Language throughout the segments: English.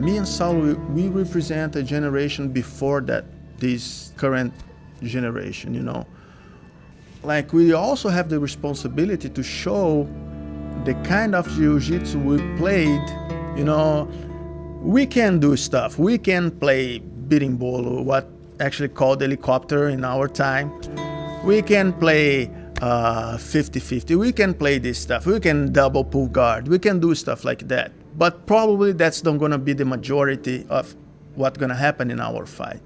Me and Saulo, we represent a generation before that, this current generation, you know. Like, we also have the responsibility to show the kind of jiu-jitsu we played, you know. We can do stuff. We can play beating bolo, what actually called helicopter in our time. We can play 50-50. We can play this stuff. We can double pull guard. We can do stuff like that. But probably that's not going to be the majority of what's going to happen in our fight.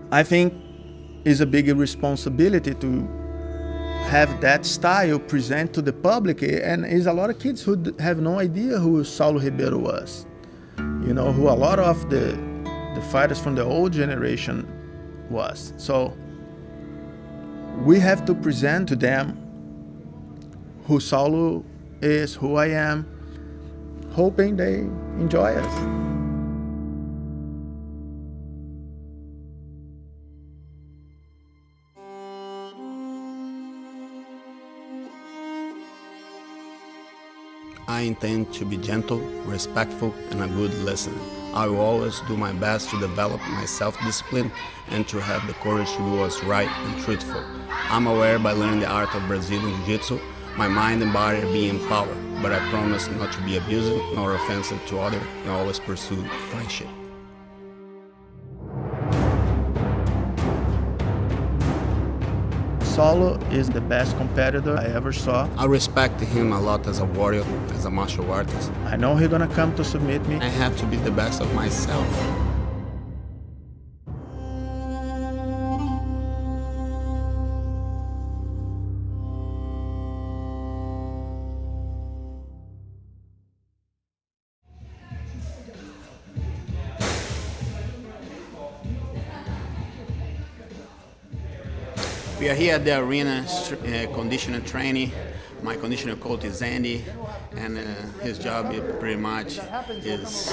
I think it's a big responsibility to have that style present to the public, and there's a lot of kids who have no idea who Saulo Ribeiro was. You know, who a lot of the fighters from the old generation was. So we have to present to them who Saulo is, who I am, hoping they enjoy us. I intend to be gentle, respectful, and a good listener. I will always do my best to develop my self-discipline and to have the courage to do what's right and truthful. I'm aware by learning the art of Brazilian Jiu-Jitsu, my mind and body are being empowered, but I promise not to be abusive nor offensive to others and always pursue friendship. Saulo is the best competitor I ever saw. I respect him a lot as a warrior, as a martial artist. I know he's gonna come to submit me. I have to be the best of myself. We are here at the arena conditioner training. My conditioner coach is Andy, and his job is pretty much is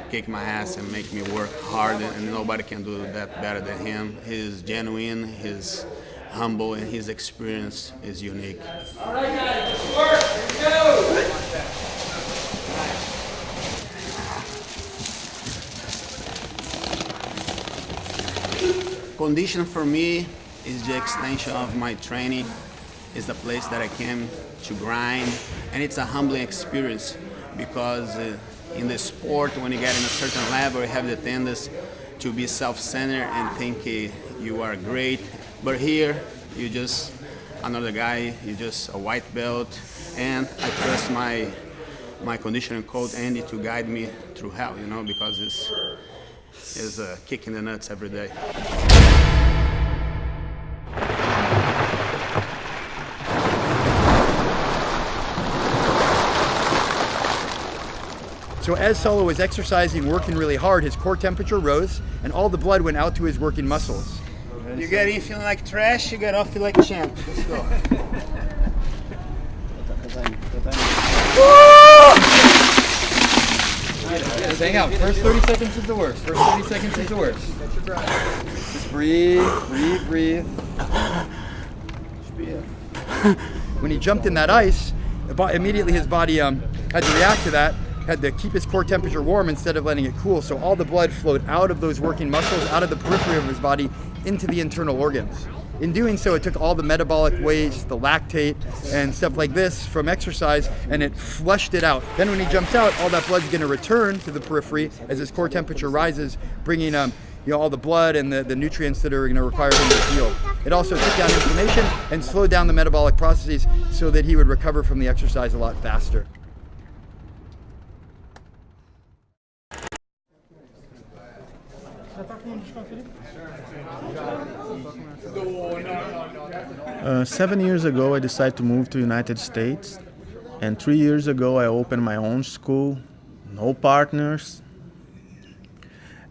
kick my ass and make me work hard, and nobody can do that better than him. He's genuine, he's humble, and his experience is unique. All right, guys, let's work. Let's go. Condition for me is the extension of my training. It's the place that I came to grind, and it's a humbling experience because in the sport, when you get in a certain level, you have the tendency to be self-centered and think you are great. But here, you're just another guy, you're just a white belt, and I trust my conditioning coach Andy to guide me through hell, you know, because it's a kick in the nuts every day. So as Saulo was exercising, working really hard, his core temperature rose and all the blood went out to his working muscles. You get in feeling like trash, you get off feeling like champ. Let's go. Just hang out. First 30 seconds is the worst. First 30 seconds is the worst. Just breathe, breathe, breathe. When he jumped in that ice, immediately his body had to react to that. Had to keep his core temperature warm instead of letting it cool, so all the blood flowed out of those working muscles, out of the periphery of his body, into the internal organs. In doing so, it took all the metabolic waste, the lactate, and stuff like this from exercise, and it flushed it out. Then when he jumps out, all that blood's gonna return to the periphery as his core temperature rises, bringing all the blood and the nutrients that are gonna require him to heal. It also took down inflammation and slowed down the metabolic processes so that he would recover from the exercise a lot faster. Seven years ago, I decided to move to the United States, and 3 years ago, I opened my own school, no partners,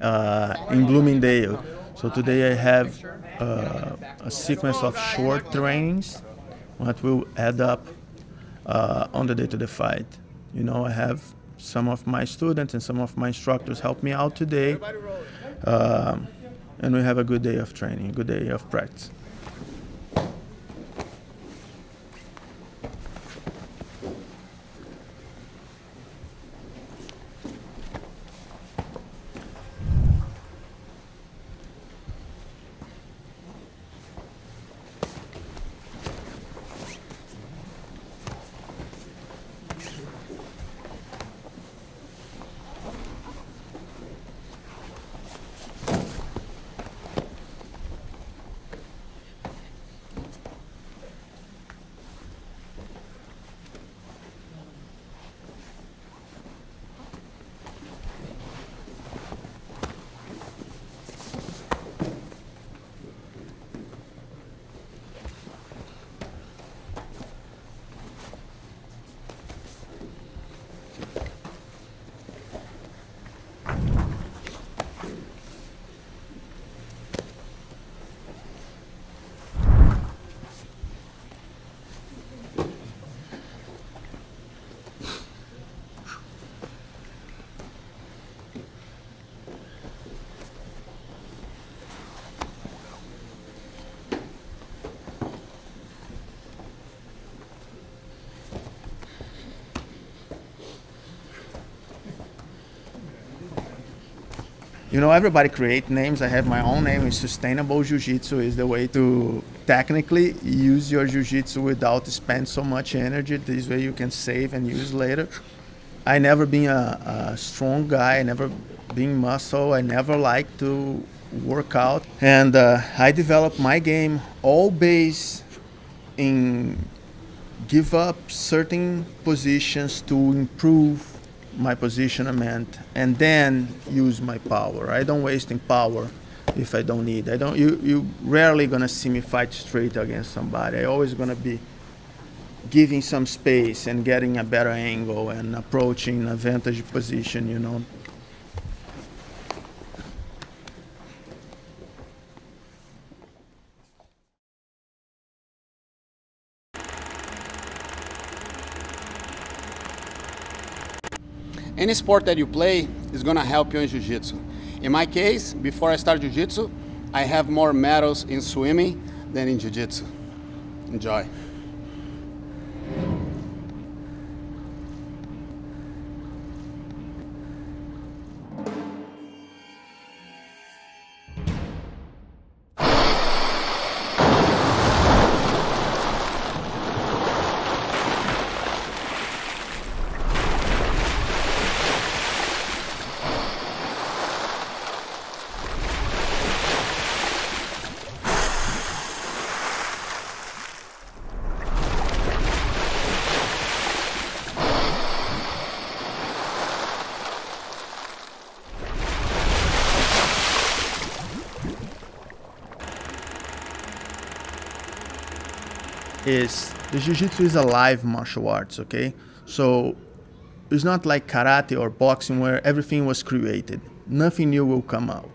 in Bloomingdale. So today I have a sequence of short trainings that will add up on the day to the fight. You know, I have some of my students and some of my instructors help me out today, and we have a good day of training, a good day of practice. You know, everybody create names. I have my own name. Sustainable Jiu-Jitsu is the way to technically use your Jiu-Jitsu without spend so much energy. This way you can save and use later. I never been a strong guy. I never been muscle. I never liked to work out. And I developed my game all based in give up certain positions to improve my positionment and then use my power. I don't waste in power if I don't need. You rarely gonna see me fight straight against somebody. I always gonna be giving some space and getting a better angle and approaching a vantage position, you know. Any sport that you play is gonna help you in Jiu-Jitsu. In my case, before I start Jiu-Jitsu, I have more medals in swimming than in Jiu-Jitsu. Enjoy. Is the Jiu-Jitsu is a live martial arts, okay? So it's not like karate or boxing where everything was created. Nothing new will come out.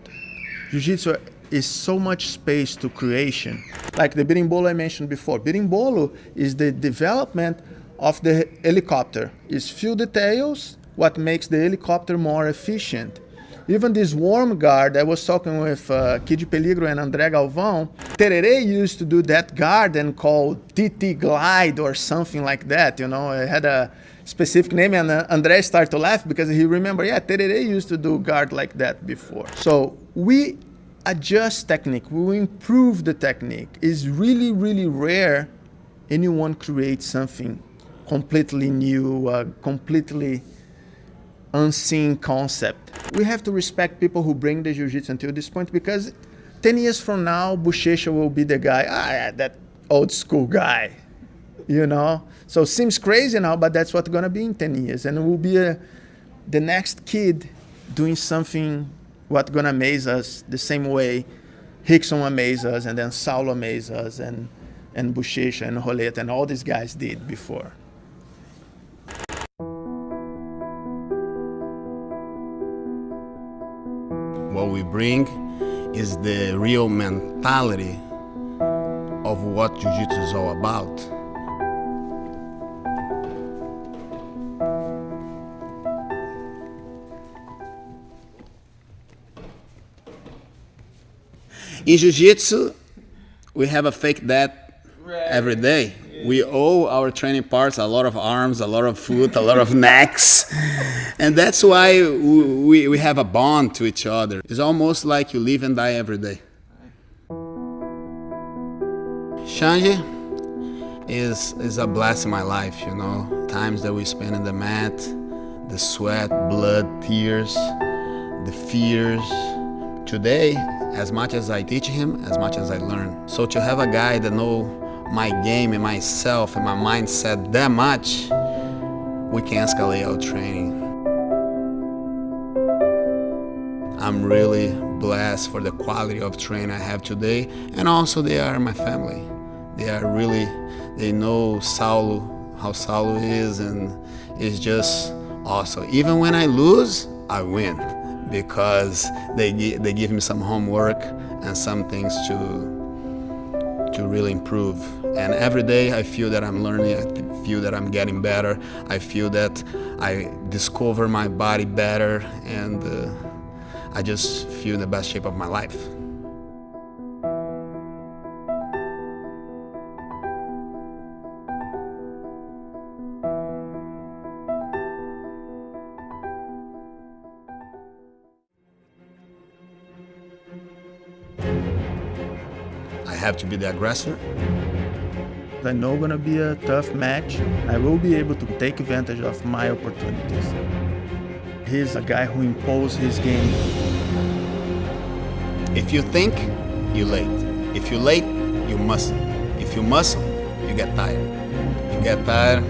Jiu-Jitsu is so much space to creation. Like the berimbolo I mentioned before. Berimbolo is the development of the helicopter. It's few details what makes the helicopter more efficient. Even this worm guard, I was talking with Kid Peligro and André Galvão. Tereré used to do that guard and called TT Glide or something like that, you know. It had a specific name and André started to laugh because he remembered, yeah, Tereré used to do guard like that before. So we adjust technique, we improve the technique. It's really, really rare anyone creates something completely new, completely unseen concept. We have to respect people who bring the Jiu-Jitsu until this point because 10 years from now, Bochecha will be the guy, that old school guy, you know? So it seems crazy now, but that's what's gonna be in 10 years. And it will be the next kid doing something what's gonna amaze us the same way Rickson amazed us, and then Saulo amazed us, and Bochecha and Roleta and all these guys did before. What we bring is the real mentality of what Jiu-Jitsu is all about. In Jiu-Jitsu, we have a fake death every day. We owe our training parts a lot of arms, a lot of foot, a lot of necks. And that's why we have a bond to each other. It's almost like you live and die every day. Shanji is a blessing in my life, you know. Times that we spend in the mat, the sweat, blood, tears, the fears. Today, as much as I teach him, as much as I learn. So to have a guy that know my game and myself and my mindset that much, we can escalate our training. I'm really blessed for the quality of training I have today, and also they are my family. They know Saulo, how Saulo is, and it's just awesome. Even when I lose, I win, because they give me some homework and some things to really improve. And every day I feel that I'm learning, I feel that I'm getting better, I feel that I discover my body better, and I just feel in the best shape of my life. have to be the aggressor. I know it's gonna be a tough match. I will be able to take advantage of my opportunities. He's a guy who imposes his game. If you think, you're late. If you're late, you muscle. If you muscle, you get tired. If you get tired,